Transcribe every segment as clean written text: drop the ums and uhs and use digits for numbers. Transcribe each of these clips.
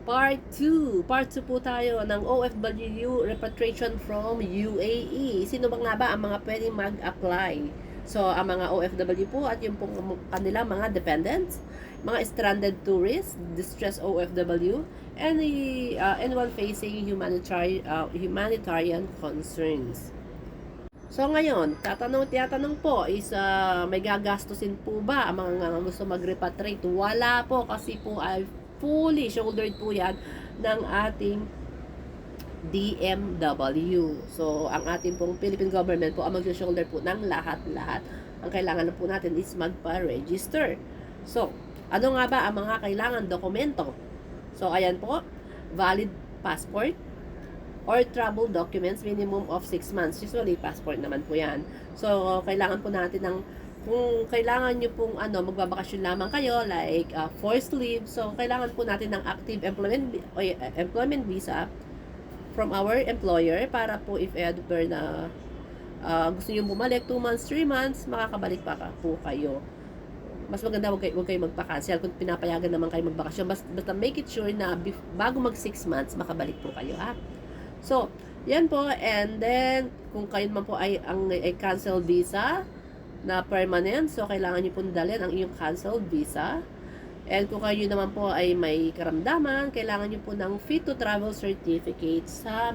Part 2. Part 2 po tayo ng OFW repatriation from UAE. Sino ba nga ba ang mga pwedeng mag-apply? So, ang mga OFW po at yung pong kanilang mga dependents, mga stranded tourists, distressed OFW, and anyone facing humanitarian concerns. So ngayon, tiyatanong po is may gagastusin po ba ang mga gusto mag-repatriate? Wala po kasi po ay fully shouldered po yan ng ating DMW. So ang ating pong Philippine government po ang mag-shoulder po ng lahat-lahat. Ang kailangan na po natin is magpa-register. So, ano nga ba ang mga kailangan dokumento? So ayan po, valid passport, or travel documents, minimum of 6 months. Usually, passport naman po yan. So, kailangan po natin ng, kung kailangan nyo pong magbabakasyon lamang kayo, like forced leave, so kailangan po natin ng active employment visa from our employer para po if ever na gusto nyo bumalik 2 months, 3 months, makakabalik pa po kayo. Mas maganda huwag kayo magpa-cancel kung pinapayagan naman kayo magbakasyon. Basta make it sure na bago mag 6 months, makabalik po kayo, ha? So, yan po. And then, kung kayo naman po ay cancel visa na permanent, so kailangan nyo pong dalhin ang iyong cancel visa. And kung kayo naman po ay may karamdaman, kailangan nyo po ng fit to travel certificate sa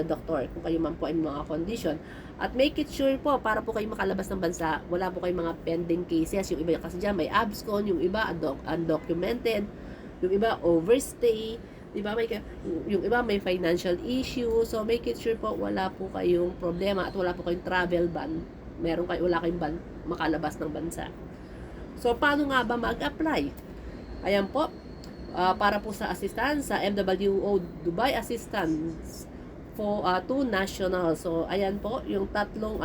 doktor. Kung kayo man po ay mga condition. At make it sure po, para po kayo makalabas ng bansa, wala po kayong mga pending cases. Yung iba kasi dyan may abscon, yung iba undocumented, yung iba overstay, diba, yung iba may financial issue. So make it sure po wala po kayong problema at wala po kayong travel ban. Wala kayong ban makalabas ng bansa. So paano nga ba mag-apply? Ayan po, para po sa assistance sa MWO Dubai Assistance for to national. So ayan po yung tatlong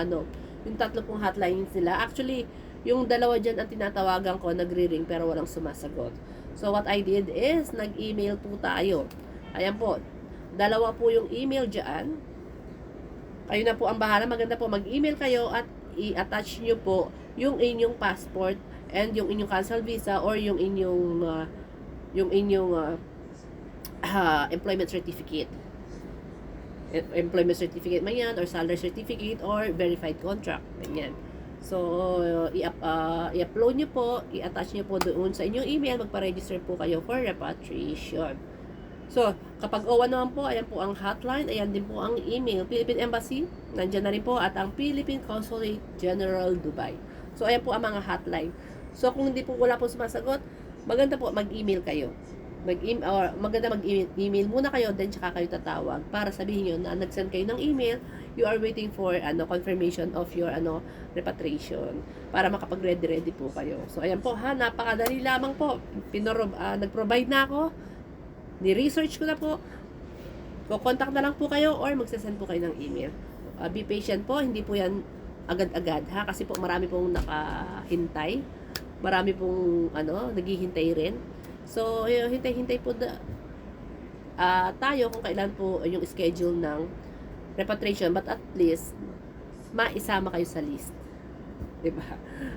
pong hotlines nila. Actually, yung dalawa dyan ang tinatawagan ko, nagre-ring pero walang sumasagot. So, what I did is, nag-email po tayo. Ayan po. Dalawa po yung email dyan. Kayo na po ang bahala. Maganda po, mag-email kayo at i-attach nyo po yung inyong passport and yung inyong cancel visa or yung inyong employment certificate. Employment certificate man yan, or salary certificate, or verified contract. Ganyan. So, i-upload nyo po, i-attach nyo po doon sa inyong email, magpa-register po kayo for repatriation. So, kapag OWA naman po, ayan po ang hotline, ayan din po ang email, Philippine Embassy, nandyan na rin po, at ang Philippine Consulate General Dubai. So, ayan po ang mga hotline. So, kung hindi po wala po sumasagot, maganda po mag-email kayo. Maganda mag-email muna kayo, then tsaka kayo tatawag para sabihin nyo na nag-send kayo ng email, you are waiting for confirmation of your repatriation para makapag-ready po kayo. So ayan po ha, napakadali lamang po. Nag-provide na ako, ni-research ko na po. Contact na lang po kayo or magsasend po kayo ng email. Be patient po, hindi po yan agad-agad ha, kasi po marami pong nakahintay. Marami pong naghihintay rin. So, hintay-hintay po tayo kung kailan po yung schedule ng repatriation, but at least maisama kayo sa list. Diba?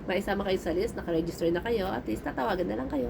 Maisama kayo sa list, naka-register na kayo, at least tatawagan na lang kayo.